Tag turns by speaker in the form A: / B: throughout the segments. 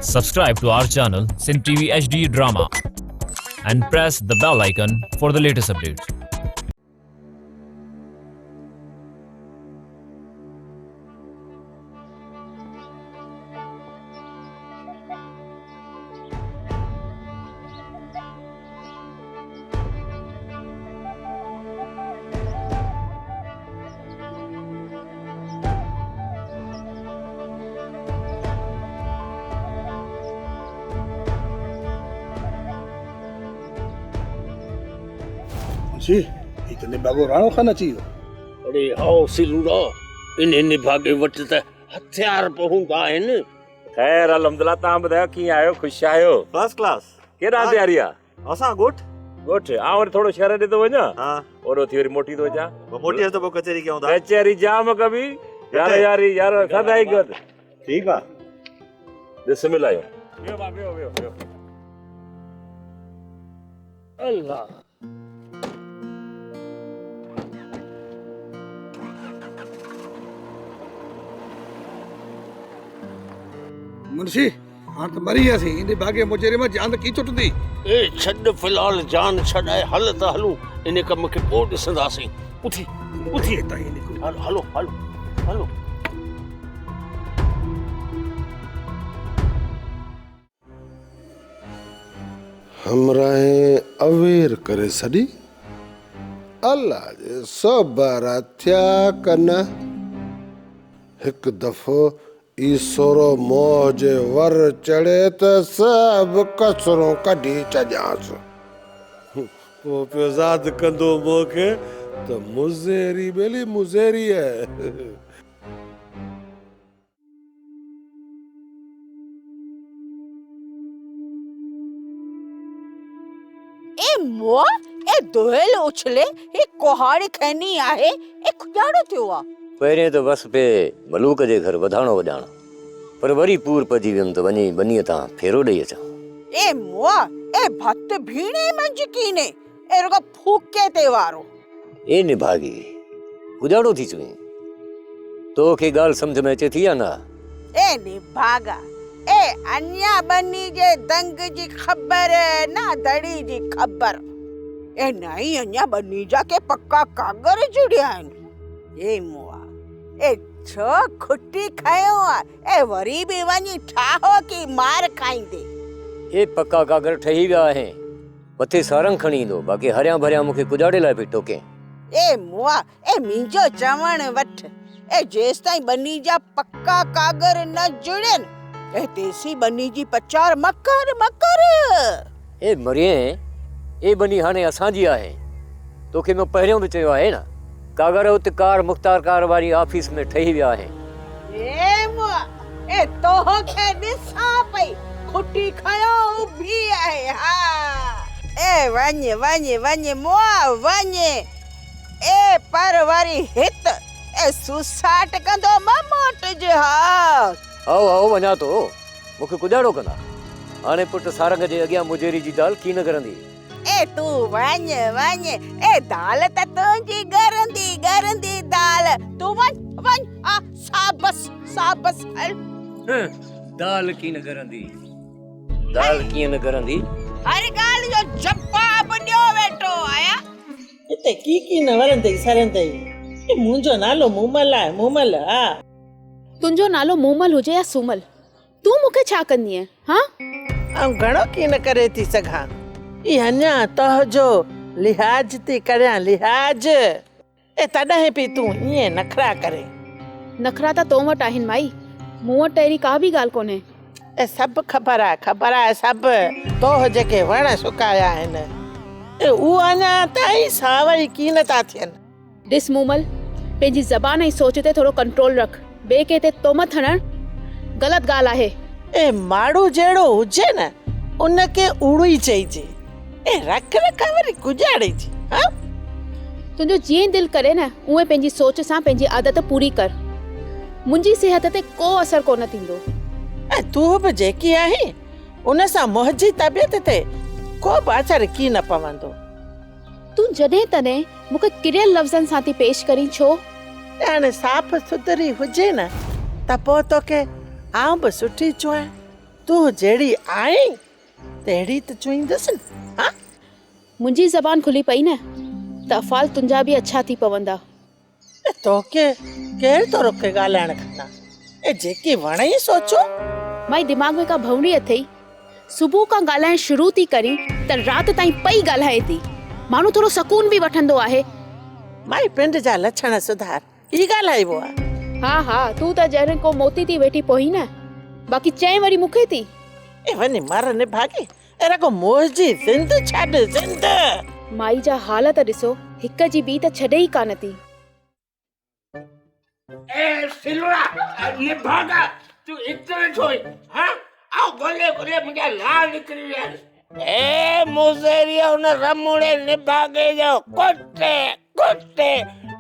A: Subscribe to our channel Sin TV HD Drama and press the bell icon for the latest updates.
B: जी इतने बागो राणो खाना चाहिए
C: अरे आओ सिलूरा इन भागे वट त हथियार पहुंदा आहिनि।
D: खैर अलहमदुल्ला तव्हां ॿुधायो कीअं आहियो ख़ुशि आहियो?
E: First class.
D: केॾा तयारी आहे?
E: असां ॻोठ
D: ॻोठ आउं वरी थोरो शहर ॾे थो वञा,
E: हां
D: ओड़ो थी वरी मोटी थो अचां।
E: मोटी तो कचहरी क्यों था?
D: कचहरी जाम कभी यार यारी यार सदाई गद।
E: ठीक आ
D: बिस्मिल्लाह वियो बा वियो
C: अल्लाह
B: मुंशी हाँ तो मरी वियासीं इन भागे मुचेरे में जान की छुटंदी।
C: ए छॾ फिलहाल जान छॾाए हल त हलूं इन कम खे पोइ ॾिसंदासीं। उथी उथी हलो हलो हलो
F: हमराहे अवेर करे सडी अल्लाह जे सबरा थिया कना हिक दफ़ो ईसोरो मोह जे वर चढ़े त सब कसरों कढी चजास वो पे ज़ाद कंदो मोखे त मुज़ेरी बेली मुज़ेरी है।
G: ए मुआ ए दोहेल उछले ए कोहाड़ी खैनी आहे ए खुजाड़ो थियो आ।
H: पहिरें त बस पे मलूक जे घर वधाणो वॼाणो पर वरी पूर पजी वियुमि त वञी बनीअ तां फेरो ॾेई अचां।
G: ए मुआ ए भत भीणे मंज कीने ए रुगा फूके ते वारो
H: ए निभागी उजाड़ो थी चुई तोखे ॻाल्हि सम्झ में अचे थी या न?
G: ए निभागा ए अन्या बनी जे दंग जी खबर ना दड़ी जी खबर ए नहीं अन्या बनी जा के पक्का कागर जुड़िया आहिनि। ए मुआ ए छो खुट्टी खायो आ ए वरी भी वनी ठाहो की मार खाईंदे।
H: ए पक्का कागर ठही विया आहिनि मथे सारंग खणी ईंदो बाक़ी हरियां भरियां मूंखे कुजाड़े लाइ पई टोके।
G: ए मुआ ए मुंहिंजो चवण वठ ए जेस ताईं बनी जा पक्का कागर न जुड़न ए देसी बनी जी पचार मकर मकर।
H: ए मरिए ए बनी हाणे असांजी आहे तोखे मां पहिरियों बि चयो आहे न कागर उते कार मुख्तार कार वारी ऑफिस में ठही विया आहिनि।
G: ए मुआ ए तोखे ॾिसां पई खुटी खयो भी आहे। हा ए वञ वञ वञ मुआ वञ ए पर वरी हित ए सुसाट कंदो ममोट जे हा।
H: आओ आओ वञा तो मूंखे कुजाड़ो कंदा हाणे पुट सारंग जे अॻियां मुजेरी जी दाल की न करंदी।
G: ए तू वञ वञ ए दाल त तुंहिंजी गरंदी गरंदी दाल तू वञ वञ आ साबस साबस हल।
H: दाल की न करंदी दाल कीअं न करंदी
G: हर ॻाल्हि जो जवाब ॾियो वेठो आया।
I: इते की न वरंदई सरंदई ए मुंहिंजो नालो मूमल आहे मूमल। हा
J: तुंहिंजो नालो मूमल हुजे या सूमल तूं मूंखे छा कंदी आहे? हाँ
I: ऐं घणो की न करे थी सघां ई अञा तोहजो लिहाज थी करियां लिहाज ए तॾहिं बि तूं ईअं नखरा करे।
J: नखरा त तो वटि आहिनि माई मूं वटि अहिड़ी का बि ॻाल्हि कोन्हे।
I: ए सभु ख़बर आहे सभु तोह जेके वण सुकाया आहिनि ए उहा अञा ताईं सावई की न था थियनि।
J: ॾिस मूमल पंहिंजी ज़बान ऐं सोच ते थोरो कंट्रोल रख ॿिए कंहिं ते तोहमत हणणु ग़लति ॻाल्हि आहे।
I: ए माण्हू जहिड़ो हुजे न उनखे उड़ू ई चइजे ए रख रख वरी गुजाड़िजे। हाँ
J: तुंहिंजो जीअं दिलि करे न उहे पंहिंजी सोच सां पंहिंजी आदत पूरी कर मुंहिंजी सिहत ते को असर कोन थींदो।
I: ऐं तूं बि जेकी आहीं उन सां मुंहिंजी तबियत ते को बि असर की न पवंदो।
J: तूं जॾहिं तॾहिं मूंखे किरियल लफ़्ज़नि सां थी पेश करी छो?
I: साफ़ सुथरी हुजे न त पोइ तोखे आउं बि सुठी चवां तूं जहिड़ी आहीं तहिड़ी त चुईंदसि न। हा
J: मुंहिंजी ज़बान खुली पई न त अफ़ाल तुंहिंजा बि अच्छा थी पवंदा।
I: तोखे केरु थो रोके ॻाल्हाइण खां? ए जेकी वणे सोचो।
J: माई दिमाग़ में का भवड़ी अथई। सुबुह खां ॻाल्हाइण शुरू थी करी त राति ताईं पई ॻाल्हाए थी। माण्हू थोरो सकून बि वठंदो आहे।
I: माई पिंड जा लक्षण सुधार, ई ॻाल्हाइबो आहे।
J: हा हा, तूं त ॼण को मोती थी वेठी पोही न, बाक़ी चए वरी मूंखे थी।
I: ए वञी मर निभागे, अहिड़ा को मोह जी ज़िंद छॾ ज़िंद।
J: माई जा हालत ॾिसो, हिक जी ॿी त छॾे ई कान थी।
C: ए सिलवा निभागा तू इतने छोई हां आओ गोले गोले मुझे लाल निकली यार। ए मुजेरिया उन रमुड़े निभागे जो कोटे कोटे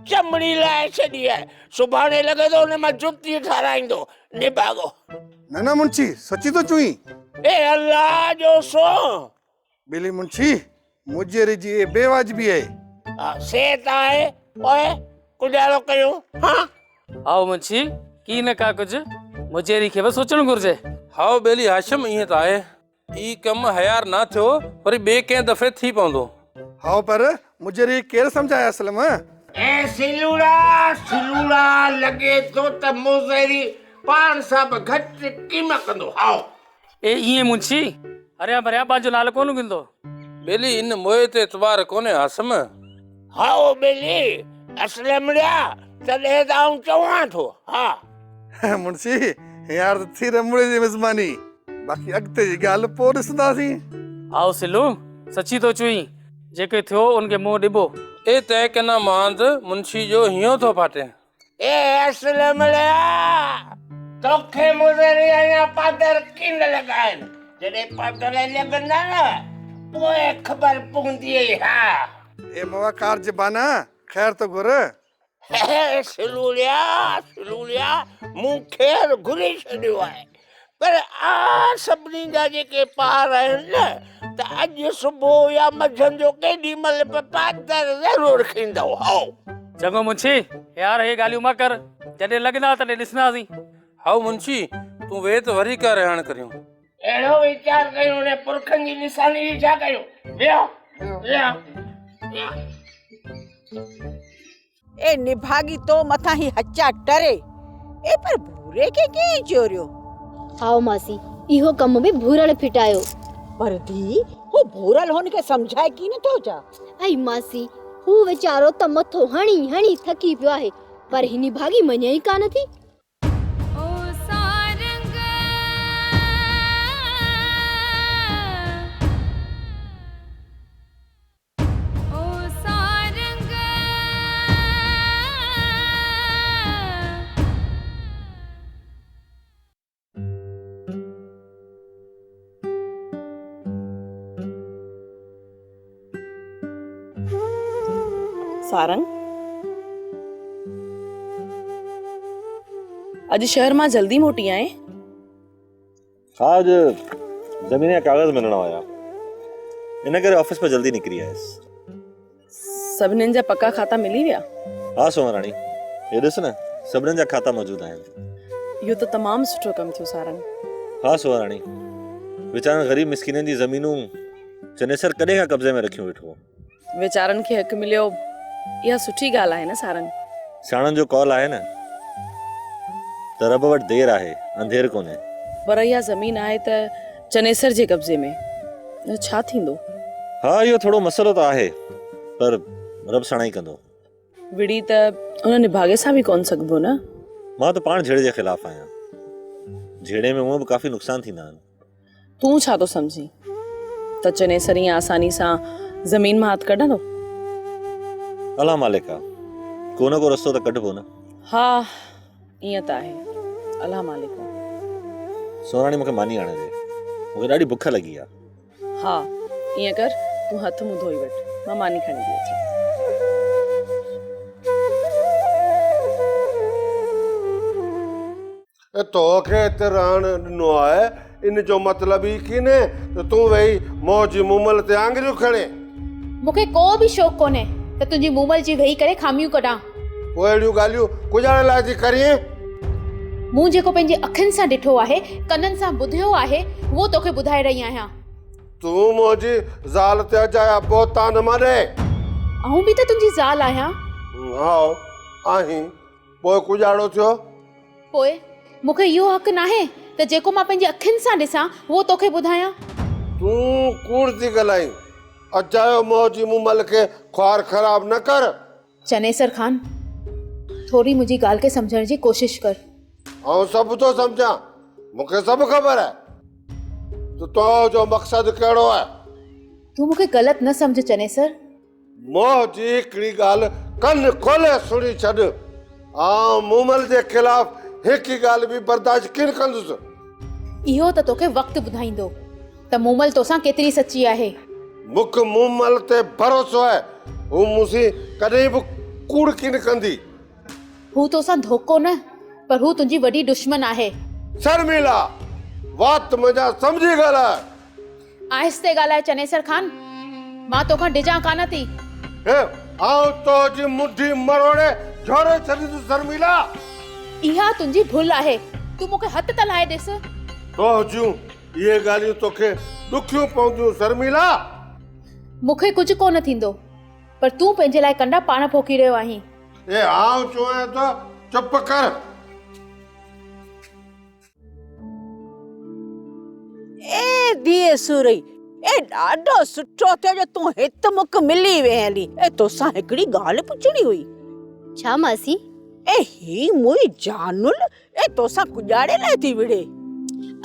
C: चमड़ी लाए छड़ी है। सुभाणे लगे तो उन में जुत्ती ठाराइंदो निभागो।
B: ना मुंशी सची तो चुई।
C: ए अल्लाह जो सो
B: बिली मुंशी मुजेरी जी ये बेवाजिबी है।
C: सेता है ओए कुड़ालो कयो। हां
K: आओ मुंशी की न का कुछ मुजेरी खे बस सोचण घुर्जे। हाओ बेली हाशिम इहे त आहे ई कम हयार ना थियो पर बे के दफे थी पवंदो।
B: हाओ पर मुजेरी केर समझाया असल में?
C: ए सिलूड़ा लगे तो त मुजेरी पान सब घट कीमा कंदो। हाओ
K: ए इहे मुंशी अरे भरिया बाजू नाल कोन गिंदो बेली इन मोए ते एतबार कोने हाशिम।
C: हाओ बेली असलम लिया तॾहिं त आऊं चवां थो। हा
B: मुंशी यार थी रमुड़े जी मिज़मानी, बाक़ी अॻिते जी ॻाल्हि पोइ ॾिसंदासीं।
K: आओ सिलू सची तो चुई, जेके थियो उनके मुंह ॾिबो। ए तय कना मांद मुंशी जो हियो थो फाटे।
C: ए असलम लिया तोखे मुज़री अञा पादर किन लॻाइनि, जॾहिं पादर लॻंदा न पोइ ख़बर पवंदी। हा
B: ए मवाकार जबाना ख़ैर तो घुर।
C: सिलूलिया मूं ख़ैर घुरी छॾियो आहे, पर आ सभिनी जा जेके पार आहिनि न त अॼु सुबुह या मंझंदि जो केॾी महिल बि पादर ज़रूरु खींदो। हाओ
K: चङो मुंशी यार हे ॻाल्हियूं मा कर, जॾहिं लॻंदा तॾहिं ॾिसंदासीं। हाओ मुंशी तूं वे त वरी का रहण करियो।
C: अहिड़ो वीचार कयूं ने पुरखनि जी निशानी जी छा कयूं। वियो
G: ए निभागी तो मथा ही हच्चा टरे। ए पर भूरे के चोरियो?
L: हाओ मासी इहो कम भी भूरल फिटायो।
G: पर दी वो भूरल होने के समझाए की न तो जा।
L: आई मासी हू बेचारो त मथो हणी हणी थकी पियो आहे, पर हिनी भागी मञे ई कान थी।
M: सारंग अज शहर मां जल्दी मोटी आए।
E: हाँ अज जमीन जा कागज मिलना हुया, इन करे ऑफिस पर जल्दी निकरी आयस।
M: सभिनीन जा पक्का खाता मिली विया?
E: हाँ सोमराणी ये ॾिस न सभिनीन जा खाता मौजूद आहिनि।
M: यो तो तमाम सुठो कम थियो सारंग।
E: हाँ सोमराणी वीचारनि ग़रीब मिस्किननि जी ज़मीनूं चनेसर कॾहिं खां कब्ज़े में रखियूं वेठो।
M: वीचारनि खे हक़ मिलियो, इहा सुठी ॻाल्हि आहे न सारंग।
E: सियाणनि जो कौल आहे न त रब वटि देर आहे अंधेर कोन्हे।
M: पर इहा ज़मीन आहे त चनेसर जे कब्ज़े में, छा थींदो?
E: हाँ इहो थोरो मसइलो त आहे, पर रब सणाई कंदो।
M: विड़ी त उन निभागे सां बि कोन सघबो न।
E: मां त पाण झेड़े जे ख़िलाफ़ आहियां, झेड़े में उहो बि काफ़ी नुक़सान थींदा आहिनि।
M: तूं छा थो सम्झी त चनेसर ईअं आसानी सां ज़मीन मां हथ कढंदो?
E: अल्लाह मालिका को न को रस्तो त कढबो न।
M: हाँ ईअं त आहे, अल्लाह मालिका।
E: सोनाणी मूंखे मानी आणे दे, मूंखे ॾाढी बुख लॻी आहे।
M: हाँ ईअं कर तूं हथ मुंहुं धोई वठ, मां मानी खणी थी अचां।
F: तोखे हिते रहण ॾिनो आहे, इन जो मतिलबु ई कोन्हे त तूं वेही मौज मुमल ते आङिरियूं खणे।
J: मूंखे को बि शौक़ु कोन्हे त तुंहिंजी मुमल जी वेही करे खामियूं कढां।
F: पोइ अहिड़ियूं ॻाल्हियूं गुजारण लाइ थी करीं।
J: मूं जेको पंहिंजे अखियुनि सां ॾिठो आहे, कननि सां ॿुधियो आहे, उहो तोखे ॿुधाए रही आहियां।
F: तूं मुंहिंजी ज़ाल ते अजाया बोतान माने।
J: आऊं बि त तुंहिंजी ज़ाल आहियां।
F: हा आहीं, पोइ कुजाड़ो थियो?
J: पोइ मूंखे इहो हक़ नाहे त जेको मां पंहिंजे अखियुनि सां ॾिसां उहो तोखे ॿुधायां।
F: तूं कूड़ थी ॻाल्हाई। अजायो मौजी मुमल खे ख्वार ख़राब न कर।
J: चनेसर खान, थोरी मुंहिंजी ॻाल्हि खे सम्झण जी कोशिश कर।
F: ऐं सभु थो सम्झां, मूंखे सभु ख़बर आहे त तुंहिंजो मक़सदु कहिड़ो आहे।
J: तूं मूंखे ग़लति न सम्झ चनेसर।
F: मोह जी हिकिड़ी ॻाल्हि कन खोले सुणी छॾ। मुमल जे ख़िलाफ़ हिकु ॻाल्हि बि बर्दाश्त किन कंदुसि।
J: इहो त तोखे वक़्तु ॿुधाईंदो त मूमल तोसां केतिरी सची आहे।
F: मूंखे मूमल ते भरोसो आहे, हू मूंसी कॾहिं बि कूड़ किन कंदी।
J: हू तोसां धोखो न, पर हू तुंहिंजी वॾी दुश्मन आहे।
F: शर्मिला, बात मुंहिंजा सम्झी ॻाल्हाए।
J: आहिस्ते ॻाल्हाए चनेसर खान, मां तोखां डिॼां कान थी।
F: तुंहिंजी मुठी मरोड़े झोड़े छॾींदुसि शर्मिला।
J: इहा तुंहिंजी भुल आहे। तूं मूंखे हथ त लाहे ॾिस।
F: तुंहिंजूं इहे ॻाल्हियूं तोखे ॾुखियूं पवंदियूं शर्मिला।
J: मूंखे कुझु कोन थींदो, पर तूं पंहिंजे लाइ कंडा पाण पोखी रहियो आहीं।
F: चवां त चुप कर।
G: ए धीअ सुरई, ए ॾाढो सुठो थियो जो तूं हित मुक मिली वे हली। ए तोसां हिकिड़ी ॻाल्हि पुछणी हुई।
L: छा मासी?
G: ए ही मुई जानुल ए तोसां कुजाड़े लाइ थी विड़े।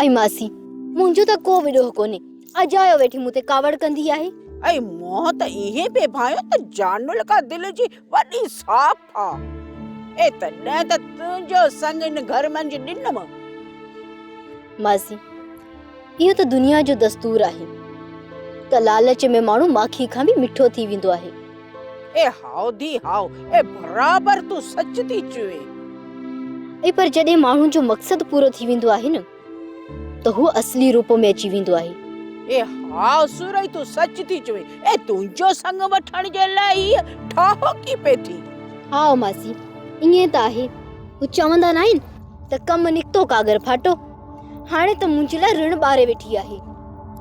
L: ऐं मासी, मुंहिंजो त को विड़ो कोन्हे। अजायो वेठी मूं ते कावड़ कंदी आहे।
G: ऐं मोह त इहे पे भायो त जानुल का दिल जी वॾी साफ़ आ। ए तॾहिं त तुंहिंजो संग इन घर मंझ ॾिनम।
L: मासी, इहो त दुनिया जो दस्तूर आहे त लालच में माण्हू माखी खां बि मिठो थी वेंदो आहे।
G: ए हाउ दी हाउ, ए बराबर तू सच थी चवे।
L: ऐं पर जॾहिं माण्हू जो मक़सद पूरो थी वेंदो आहे न, त हू असली रूप में अची वेंदो आहे।
G: ए हाउ सुरई, तू सच थी चवे। ए तुंहिंजो संग वठण जे लाइ ठाहो की पे थी।
L: हा मासी, ईअं त आहे। हू चवंदा न आहिनि त कम निकतो कागर फाटो। हाणे त मुंहिंजे लाइ ऋण ॿारे वेठी आहे।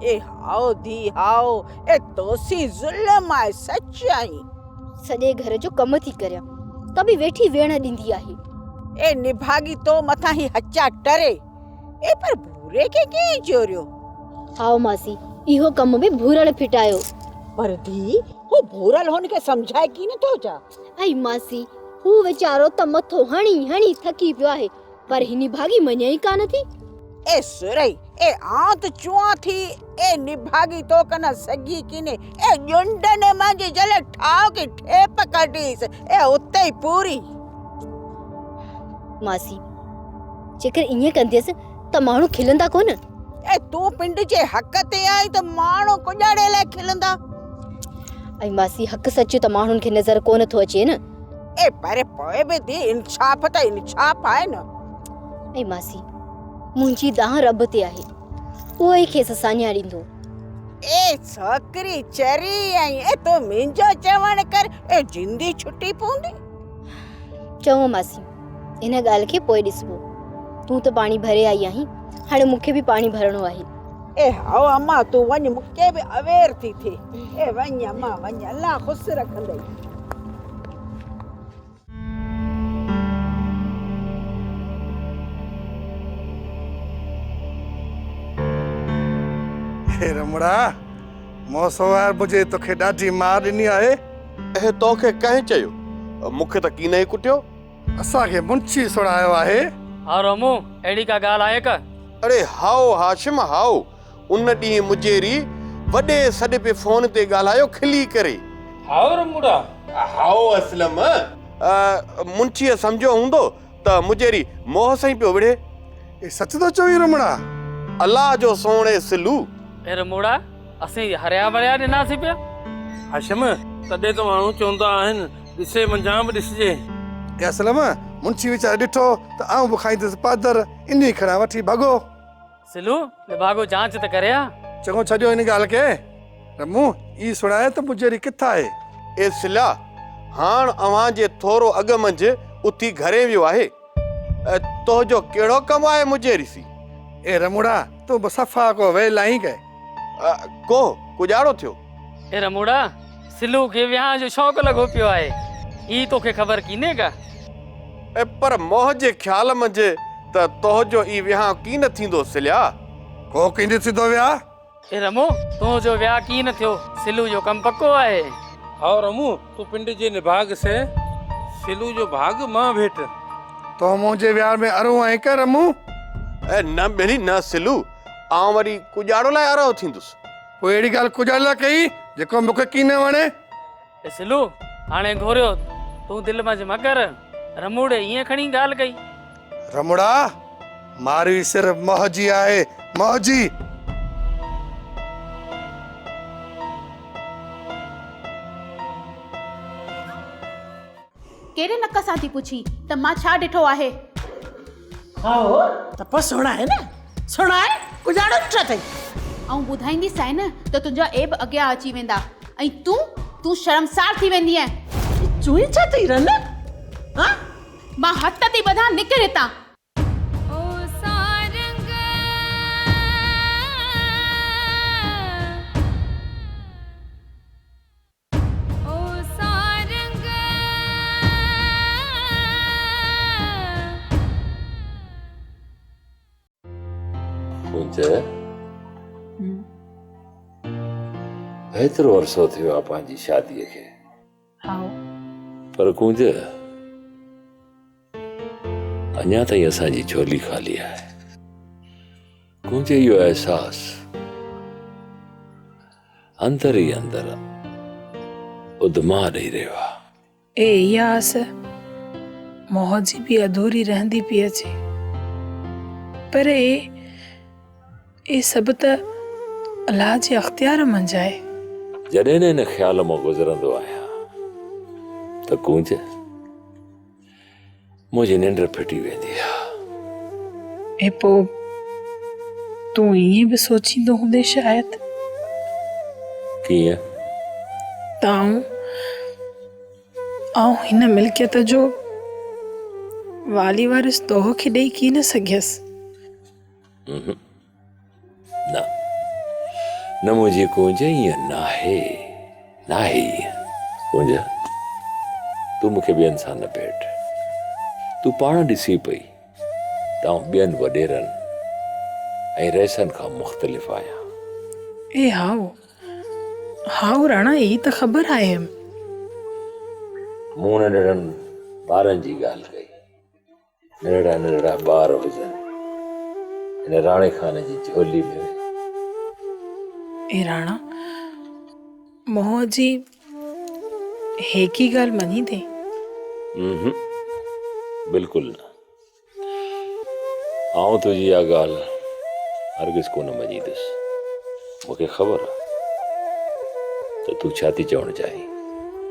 G: ए हाउ दी हाउ, ए तोसी ज़ुल्म आहे, सच आई।
L: सॼे घर जो कम थी करियां त बि वेठी वेहण ॾींदी आहे।
G: ए निभागी तो मथां ही हचा टरे। ए पर भूरे के कंहिं चोरियो?
L: हाउ मासी, इहो कम बि भूरल फिटायो।
G: पर दी, हू भूरल हुन खे समझाए की न थो चा।
L: आई मासी, हू वीचारो त मथो हणी हणी थकी पियो आहे, पर हिनी भागी मञे ई कान थी।
G: ए सुरई, ए आंत चुआ थी। ए निभागी तो कना सगी किने। ए जुंडने मांजे जले ठाव के ठेप कटीस। ए उते ही पूरी।
L: मासी, जेकर इएं कंदेस त माण्हू खिलंदा कोन।
G: ए तू पिंड जे हक ते आई त माण्हू कुजाड़े लाइ खिलंदा।
L: ऐं मासी, हक सच त माण्हुनि खे नज़र कोन थो अचे न।
G: ए पर पोइ बि दी इंसाफ़ त इंसाफ़ आहे न।
L: ऐं मासी, मुंहिंजी दाह रब ते आहे, उहो ई खेसि साञाड़ींदो।
G: ए छोकरी चरी आई। ए तो मुंहिंजो चवण कर। ए जिंदी छुटी पवंदी।
L: चओ मासी, इन ॻाल्हि खे पोइ ॾिसबो। तूं त पाणी भरे आई आहीं, हाणे मूंखे बि पाणी भरणो आहे।
G: ए हाओ अम्मा, तू वञ, मूंखे बि अवेर थी थिए। ए वञ अम्मा वञ, अल्लाह ख़ुशि रखंदई।
B: हे रमड़ा, मौसवार मुझे तोखे ॾाढी मार ॾिनी आहे।
N: ए तोखे कंहिं चयो? मूंखे त कीन ई कुटियो।
B: असांखे मुंशी सुणायो आहे।
K: हा रामू, अहिड़ी का ॻाल्हि आहे का?
N: अरे हाओ हाशिम हाओ, उन ॾींहुं मुजेरी वॾे सॾ पे फोन ते ॻाल्हायो खिली करे।
K: हाओ रमूड़ा।
N: हाओ असलम, मुंशीअ सम्झो हूंदो त मुजेरी मोह सां ई पियो विढ़े।
B: ए सच थो चवी रमड़ा?
N: अल्लाह जो सोणे सिलू।
K: ए रमूड़ा, असीं हरिया भरिया ॾिनासीं पिया। हाशिम, तॾहिं त माण्हू चवंदा आहिनि ॾिसे मंझां बि ॾिसजे।
B: ए असलम, मुंशी वीचारो ॾिठो त आऊं बि खाईंदुसि पादर, इन खणा वठी भॻो।
K: सिलू, निभागो जांच त करिया।
B: चङो छॾियो इन ॻाल्हि खे। रमू, ई सुणाए त मुजेरी किथां आहे?
N: ए सिला, हाण अव्हां जे थोरो अॻु मंझि उथी घरे वियो आहे। तो जो केड़ो कम आहे मुझेरी सी?
B: ए रमुड़ा तू बसफा को वे लाई के
N: को गुजारो थियो?
K: ए रमूड़ा सिलू खे विहां जो शौक़ लॻो पियो आहे, ई तोखे ख़बर कीने का?
N: पर मोह जे ख्याल मंझि त तो जो ई विहां की न थींदो सिलिया?
B: को किंद थींदो विया?
K: ए रमू तूं जो विहां की न थियो, सिलू जो कम पक्को आहे।
D: हाँ रमू तू पिंड जे निभाग से सिलू जो भाग मां भेट।
B: तो मुझे व्यार में अरू आई कर रमू?
N: न बेली न सिलू, आऊं वरी कुजाड़ो लाइ अरो थींदुसि।
B: कोई अहिड़ी ॻाल्हि कुजाड़े कई जेको मूंखे की न वणे?
K: ए सिलू हाणे घोरियो तूं दिलि मंझि म कर, रमूड़े ईअं खणी ॻाल्हि कई।
B: रमुड़ा मारी सिर्फ मौजी आहे, मौजी।
J: कहिड़े नक सां थी पुछी त मां छा ॾिठो आहे?
I: आओ त पोइ सुणाए न, सुणाए गुजारो छा अथई?
J: ऐं ॿुधाईंदीसि आहे न त तुंहिंजा एब अॻियां अची वेंदा ऐं तूं शर्मसार थी वेंदी आहे।
I: चुई छा थी रन? हाँ?
J: मां हथ थी ॿधां, निकिर हितां।
O: एतिरो अरसो थियो आहे पंहिंजी शादीअ खे, पर कुंज अञा ताईं असांजी झोली ख़ाली आहे। कुंज इहो एहसास अंदर ई अंदर उदमा ॾेई रहियो आहे।
M: ए इहा आस मोह जी बि अधूरी रहंदी पई अचे, पर ए सभु त अलाह जे अख़्तियार मंझि आहे।
O: जॾहिं न इन ख़्याल मां गुज़रंदो आहियां त कुंज मुंहिंजी निंड फिटी वेंदी आहे।
M: ए पोइ तूं ईअं बि सोचींदो हूंदे शायदि?
O: कीअं?
M: आऊं हिन मिल्कियत जो वाली वारिस तोह खे ॾेई की न सघियसि?
O: न मुंहिंजी कुंज ईअं नाहे, नाहे ईअं। कुंज तूं मूंखे ॿियनि सां न भेट, तूं पाण ॾिसी पई त आऊं ॿियनि वॾेरनि ऐं रईसनि खां मुख़्तलिफ़ आहियां।
M: ए हाउ राणा, ई त ख़बर आहे।
O: मूं नंढड़नि ॿारनि जी ॻाल्हि कई। नंढड़ा नंढड़ा ॿार हुजनि हिन राणे खाने जी झोली में।
M: ए राणा, मोह जी हेक ही ॻाल्हि मञी थी?
O: बिल्कुलु न। आऊं तुंहिंजी इहा ॻाल्हि हरगिज़ कोन मञींदुसि। मूंखे ख़बर आहे त तूं छा थी चवणु चाहीं।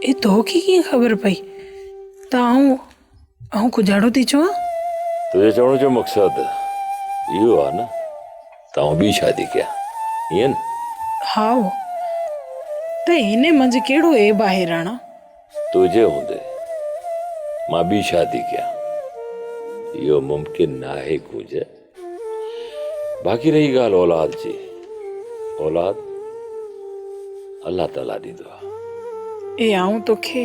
M: ए तोखे कीअं ख़बर पई त आऊं गुजारो थी चवां?
O: तुंहिंजे चवण जो मक़सदु इहो आहे न त आऊं ॿी शादी कयां, ईअं न?
M: हाउ त इने मंझि कहिड़ो ऐब आहे राणा?
O: तुंहिंजे हूंदे मां ॿी शादी कयां इहो मुमकिन न आहे कुंज। बाक़ी रही ॻाल्हि औलाद जी, औलाद अल्लाह ताला ॾींदो आहे।
M: ए आऊं तोखे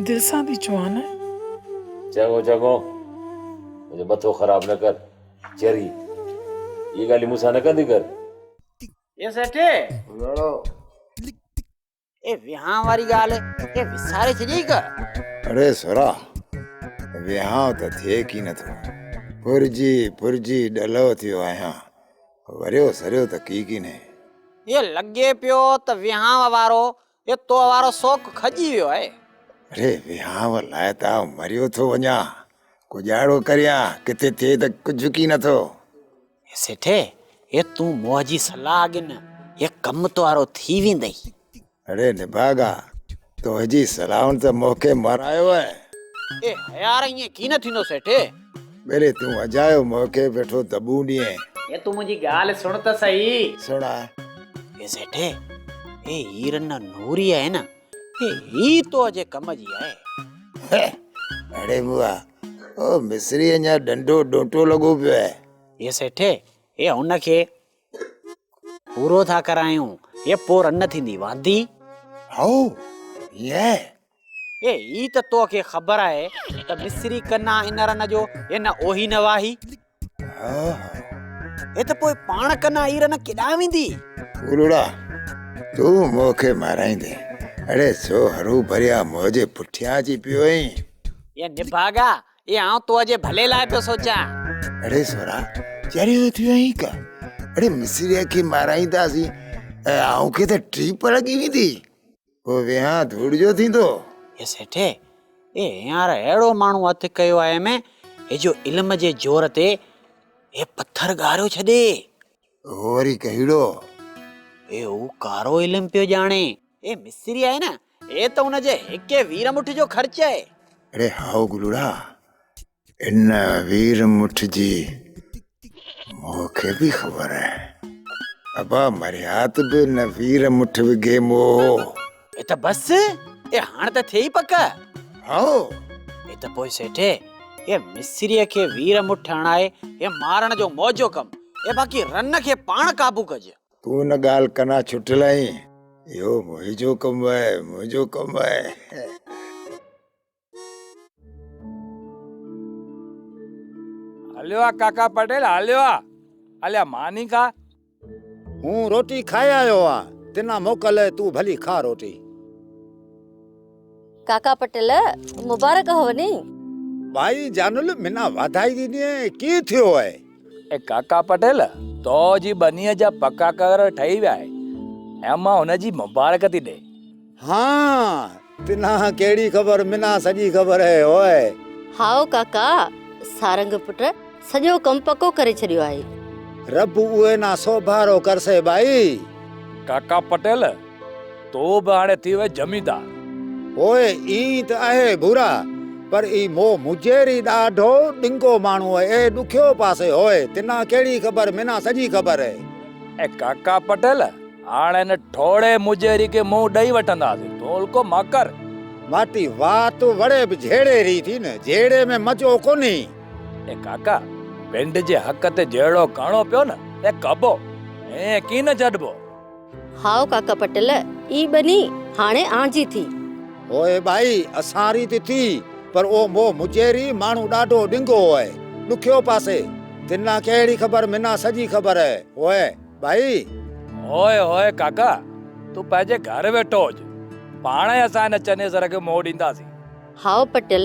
M: दिलि सां थी चवां न।
O: चङो चङो, मुंहिंजो मथो ख़राब न कर। चेरी ये ॻाल्हि मूंसां न कंदी कर।
G: ये सेठे ए विहां वारी ॻाल्हि ए विसारे छॾी का?
P: अरे सोरा, विहां त थिए की नथो। फुरजी ॾलो थियो आहियां, वरियो सरियो त की ने।
G: ये लॻे पियो त विहां वारो ये तो वारो शौक़ खजी वियो आहे।
P: अरे विहां लाइ त मरियो थो वञा, गुजारो करियां किथे थिए त कुझु की नथो।
G: सेठे ये तू मोह जी सलाह गिन, ये कम तो वारो थी वेंदई।
P: अरे निभागा, तुंहिंजी सलाहुनि त मूंखे मरायो आहे।
G: ए यार ये की न थींदो सेठे?
P: मेरे तू अजायो मूंखे वेठो दबू ॾिए।
G: ये तू मुंहिंजी ॻाल्हि सुण त सही।
P: सुणा।
G: ए सेठे ए हीरन नूरी आहे न, ए ही तो अजे कम जी आहे।
P: अरे बुआ, ओ मिस्री अञा डंडो डोटो लॻो पियो आहे।
Q: ये सेठे ये हुनखे पूरो था करायूं ये पोइ रन थींदी वांदी।
P: हाउ ये
Q: ए ई त तोखे ख़बर आहे त मिस्री कन्ना इन रन जो ये न ओही न वाही। ए त पोइ पाण कन्ना ई रन केॾां वेंदी?
P: गुरुड़ा तू मूंखे माराईंदे अड़े सो हरू भरिया मुंहिंजे पुठियां अची पियो आहीं।
Q: ये निभागा ये आऊं तो अजे भले लाइ पियो सोचां।
P: अड़े सोरा चरियो थियो आहीं का? अड़े मिस्रीअ खे माराईंदासीं ऐं आऊं खे त ट्रीप लॻी वेंदी पोइ विहां धूड़ जो थींदो।
Q: ये सेठे ए यार अहिड़ो माण्हू हथ कयो आहे में हे जो इल्म जे जोर ते हे पत्थर गारियो छॾे।
P: वरी कहिड़ो?
Q: ए हू कारो इल्म पियो ॼाणे। ए मिस्री आहे न ए त हुनजे हिके वीर मुठ जो ख़र्च आहे।
P: अरे हाउ गुरुड़ा इन वीर मुठ जी मूंखे बि ख़बर आहे। अबा मरियात बि न वीर मुठ विगे मोह।
Q: ए त बस ए हाण त थिए ई पक।
P: हाउ
Q: ए त पोइ सेठे ए मिस्रीअ खे वीर मुठ हणाए ए मारण जो मौजो कम ए बाक़ी रन खे पाण काबू कजे।
P: तू न ॻाल्हि कना छुटल आहीं। इहो मुंहिंजो कमु आहे मुंहिंजो कमु आहे।
R: हलियो काका पटेल हलियो हलिया मानी का
S: हूँ रोटी खाए आयो आ तिना मोकल तू भली खा रोटी।
T: काका पटेल मुबारक हो वनी।
S: भाई जानुल मिना वाधाई दी की थियो है?
R: ए काका पटेल तो जी बनीअ जा पक्का कर ठही विया आहे ऐं मां हुन जी मुबारक थी ॾे।
S: हाँ तिना केड़ी खबर मिना सजी खबर है ओए।
T: हाओ काका सारंग पुट सॼो कम पक्को करे छॾियो आहे।
S: रब उहे ना सोभारो करसे भाई।
R: काका पटेल तो बि हाणे थी वे जमींदार।
S: ओए ई त आहे बुरा पर ई मो मुजेरी ॾाढो ॾिंगो माण्हू है ए ॾुखियो पासे होए तिना केड़ी खबर मिना सजी खबर है।
R: ए काका पटेल हाणे न ठोड़े मुजेरी के मुंह ॾेई वठंदासीं तोल को माकर।
S: माटी वात वड़े भी झेड़े री थी न झेड़े में मचो कोनी।
R: ए काका पिंड जे हक ते जहिड़ो करणो पियो न ए कबो ऐं की न छॾबो।
T: हाओ काका पटेल ई बनी हाणे आंजी थी।
S: ओए भाई असारी थी पर ओ मो मुजेरी माण्हू ॾाढो ॾिंगो है ॾुखियो पासे तिना केड़ी खबर मिना सजी खबर है। ओए भाई
R: ओए ओए काका तू पंहिंजे घर वेठो हुज पाणे असां न चने सर खे मोह ॾींदासीं।
T: हाओ पटेल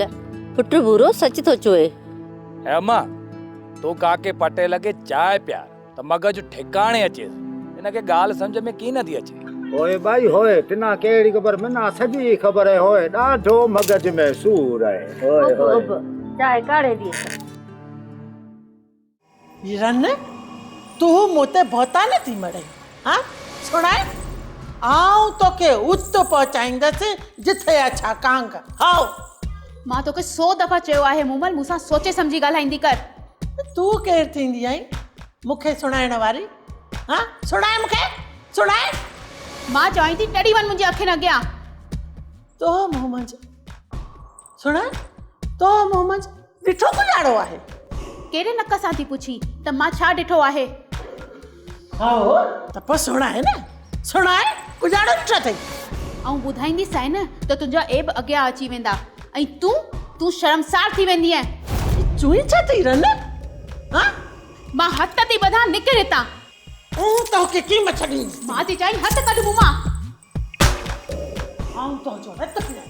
T: पुट बुरो सच थो चोए।
R: ऐं मां तू काके पटेल खे चाय प्यार त मगज ठिकाणे अचे इनखे ॻाल्हि सम्झ में की नथी अचे।
S: ओए भाई होए तिना केड़ी खबर मिना सजी खबर है होए ॾाढो मगज में सूर है। ओए होए
T: चाय काढ़े दी।
I: रन तू मोते भोता न थी मड़े। हाँ सुनाए आऊं तोखे उत पहुचाईंदसि जिथे अच्छा कांग। हाओ
J: मां तोखे 100 दफ़ा चयो आहे मूमल मूंसां सोचे सम्झी ॻाल्हाईंदी कर।
I: तू केर थींदी आई मूंखे सुणाइण वारी? हाँ सुणाए मूंखे सुणाए।
J: मां चवां थी टड़ी वन मुंहिंजे अखियुनि अॻियां।
I: तो मोहम्मद सुणाए तो मोहम्मद ॾिठो गुजारो आहे?
J: कहिड़े नक सां थी पुछी त मां छा ॾिठो आहे?
I: हाओ त पोइ सुणाए न सुणाए गुजारो ॾिठो अथई।
J: ऐं ॿुधाईंदीसि आहे न त तुंहिंजा एब अॻियां अची वेंदा ऐं तूं शर्मसार थी वेंदी आहे।
I: चुई छा थी रन? हाँ
J: मां हथ थी ॿधां निकिर हितां।
I: तोखे कीमत छॾी
J: मां थी चई हथ कढ मूं मां।
I: आऊं तुंहिंजो रत पीआं।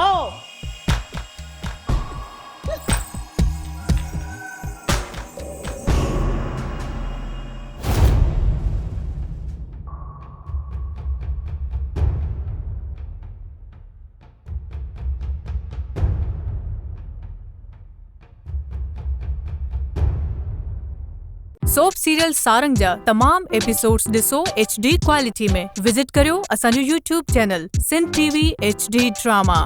I: हाओ
U: सोप सीरियल सारंग जा तमाम एपिसोड्स ॾिसो HD क्वालिटी में। विजिट करियो असांजो YouTube channel Sindh TV HD drama.